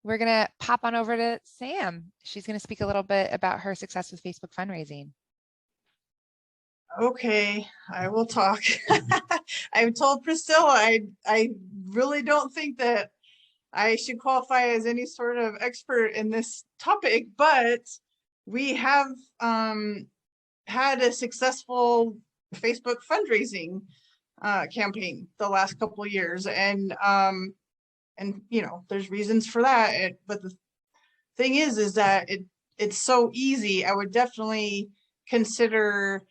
we're going to pop on over to Sam. She's going to speak a little bit about her success with Facebook fundraising. Okay, I will talk. I've told Priscilla I really don't think that I should qualify as any sort of expert in this topic, but we have had a successful Facebook fundraising campaign the last couple of years, and you know, there's reasons for that. But the thing is that it's so easy. I would definitely consider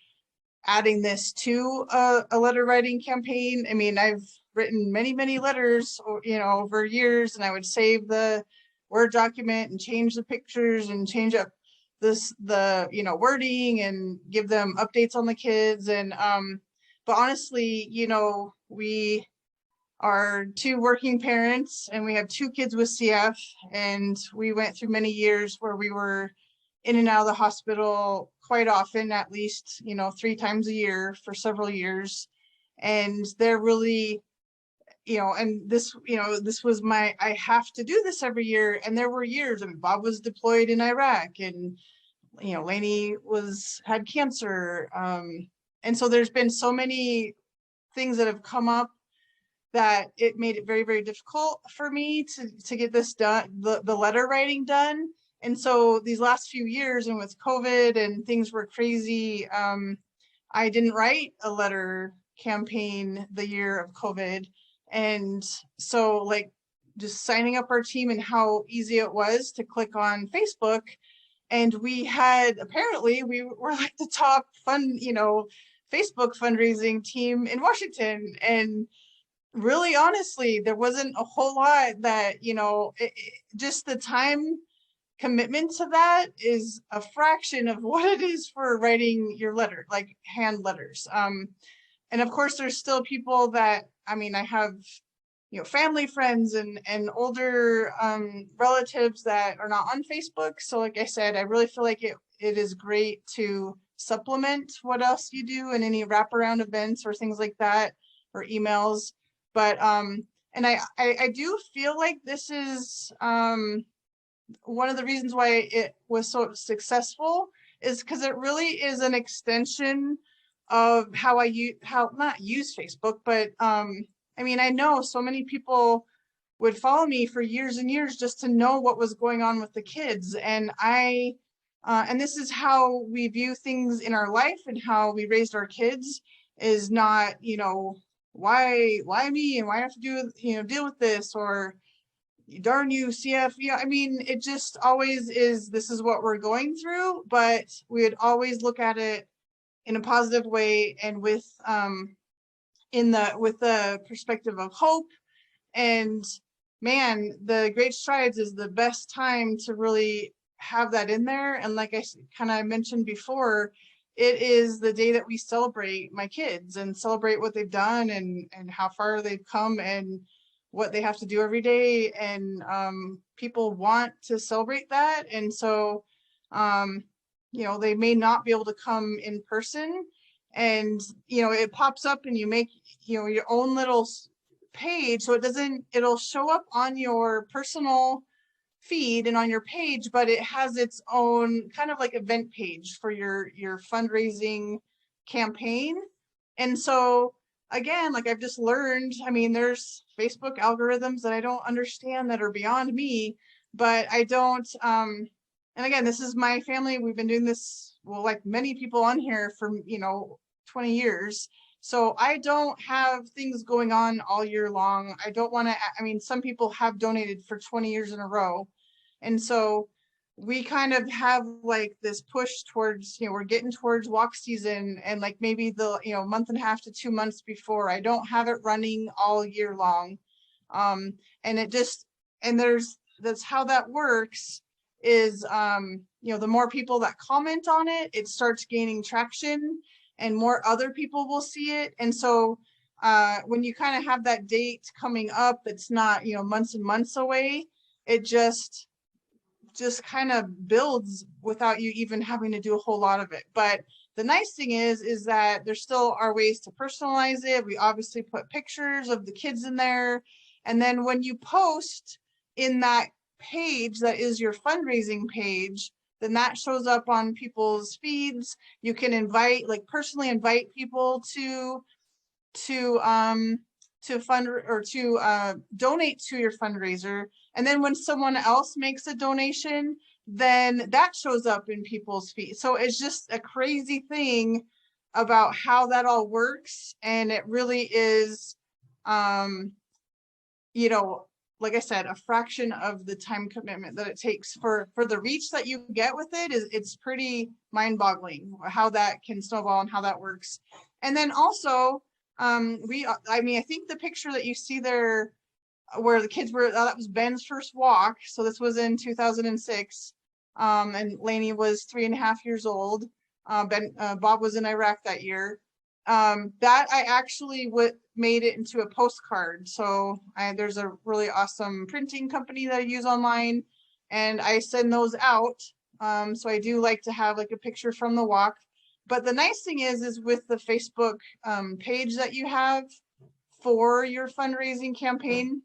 adding this to a letter writing campaign. I mean, I've written many letters, you know, over years, and I would save the Word document and change the pictures and change up the you know, wording and give them updates on the kids. And but honestly, you know, we are two working parents and we have two kids with CF, and we went through many years where we were in and out of the hospital quite often, at least, you know, 3 times a year for several years. And they're really, you know, and this, you know, this was my, I have to do this every year. And there were years, I mean, Bob was deployed in Iraq, and, you know, Lainey had cancer. And so there's been so many things that have come up that it made it very difficult for me to get this done, the letter writing done. And so these last few years, and with COVID and things were crazy, I didn't write a letter campaign the year of COVID. And so, like, just signing up our team and how easy it was to click on Facebook. And we had, apparently we were like the top you know, Facebook fundraising team in Washington. And really, honestly, there wasn't a whole lot that, you know, just the time commitment to that is a fraction of what it is for writing your letter, like hand letters. And of course, there's still people that, I mean, I have, you know, family, friends, and older relatives that are not on Facebook. So like I said, I really feel like it is great to supplement what else you do in any wraparound events or things like that, or emails. But and I do feel like this is one of the reasons why it was so successful, is because it really is an extension of how not use Facebook, but I mean, I know so many people would follow me for years and years just to know what was going on with the kids. And and this is how we view things in our life and how we raised our kids, is not, you know, why me, and why I have to do, you know, deal with this, or darn you, CF. Yeah, I mean, it just always is, this is what we're going through, but we would always look at it in a positive way, and with the perspective of hope. And man, the Great Strides is the best time to really have that in there. And like I kind of mentioned before, it is the day that we celebrate my kids and celebrate what they've done, and how far they've come, and what they have to do every day. And people want to celebrate that. And so you know, they may not be able to come in person, and, you know, it pops up and you make, you know, your own little page, so it'll show up on your personal feed and on your page, but it has its own kind of like event page for your fundraising campaign. And so again, like, I've just learned, I mean, there's Facebook algorithms that I don't understand, that are beyond me, but I don't and again, this is my family. We've been doing this, well, like many people on here, for, you know, 20 years. So I don't have things going on all year long. I don't want to, I mean, some people have donated for 20 years in a row. And so we kind of have like this push towards, you know, we're getting towards walk season, and like maybe the, you know, month and a half to 2 months before. I don't have it running all year long. And it just, and that's how that works, is you know, the more people that comment on it, it starts gaining traction, and more other people will see it. And so when you kind of have that date coming up, it's not, you know, months and months away, it just kind of builds without you even having to do a whole lot of it. But the nice thing is that there still are ways to personalize it. We obviously put pictures of the kids in there, and then when you post in that page that is your fundraising page, then that shows up on people's feeds. You can invite, like personally invite people to fund or to donate to your fundraiser. And then when someone else makes a donation, then that shows up in people's feeds. So it's just a crazy thing about how that all works. And it really is, you know, like I said, a fraction of the time commitment that it takes for the reach that you get with it is, it's pretty mind-boggling how that can snowball and how that works. And then also, I mean, I think the picture that you see there where the kids were, that was Ben's first walk. So this was in 2006. And Lainey was 3.5 years old. Bob was in Iraq that year. That I actually made it into a postcard. So there's a really awesome printing company that I use online, and I send those out. So I do like to have like a picture from the walk. But the nice thing is with the Facebook page that you have for your fundraising campaign,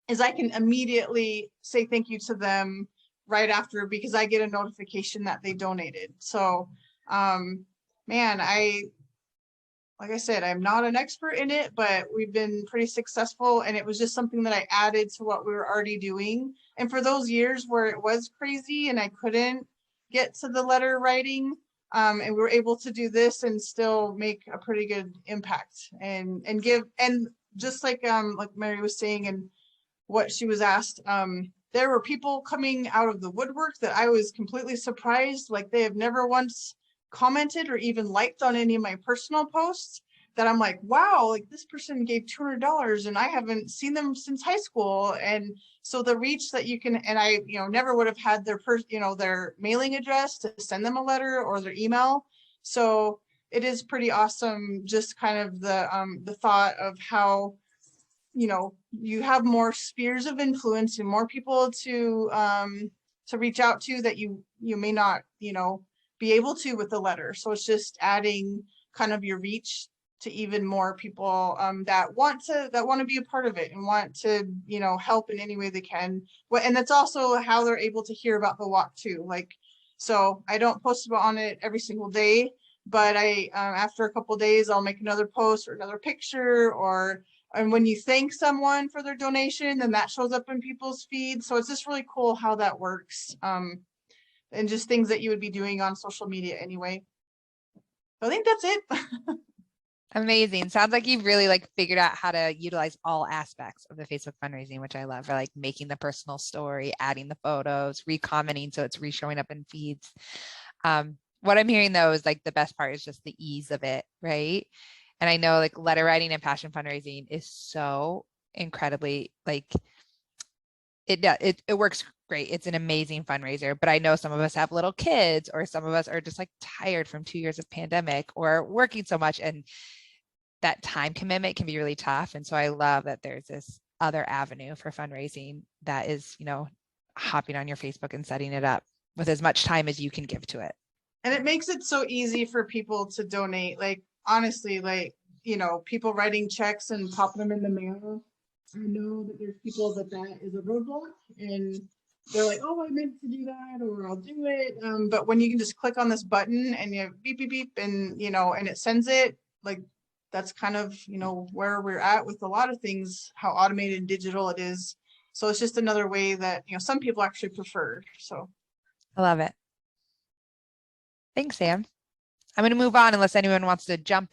is I can immediately say thank you to them right after, because I get a notification that they donated. So man, like I said, I'm not an expert in it, but we've been pretty successful, and it was just something that I added to what we were already doing. And for those years where it was crazy and I couldn't get to the letter writing, and we were able to do this and still make a pretty good impact and give, and just like Mary was saying and what she was asked, there were people coming out of the woodwork that I was completely surprised, like they have never once commented or even liked on any of my personal posts, that I'm like, wow, like this person gave $200 and I haven't seen them since high school. And so the reach that you can, and I, never would have had their their mailing address to send them a letter or their email. So it is pretty awesome, just kind of the thought of how, you have more spheres of influence and more people to reach out to that you may not, be able to with the letter. So it's just adding kind of your reach to even more people that want to be a part of it and want to, help in any way they can. And that's also how they're able to hear about the walk too. Like, so I don't post on it every single day, but I after a couple of days, I'll make another post or another picture, and when you thank someone for their donation, then that shows up in people's feeds. So it's just really cool how that works. And just things that you would be doing on social media anyway. So I think that's it. Amazing. Sounds like you've really like figured out how to utilize all aspects of the Facebook fundraising, which I love, or like making the personal story, adding the photos, re-commenting so it's re-showing up in feeds. What I'm hearing though is like the best part is just the ease of it, right? And I know like letter writing and passion fundraising is so incredibly like it works great. It's an amazing fundraiser, but I know some of us have little kids, or some of us are just like tired from 2 years of pandemic or working so much, and that time commitment can be really tough. And so I love that there's this other avenue for fundraising that is, hopping on your Facebook and setting it up with as much time as you can give to it. And it makes it so easy for people to donate. Like, honestly, like, people writing checks and popping them in the mail. I know that there's people that is a roadblock, and they're like, oh, I meant to do that, or I'll do it. But when you can just click on this button and you beep, beep, beep, and, and it sends it, like, that's kind of, where we're at with a lot of things, how automated and digital it is. So it's just another way that, some people actually prefer. So I love it. Thanks, Sam. I'm going to move on unless anyone wants to jump in.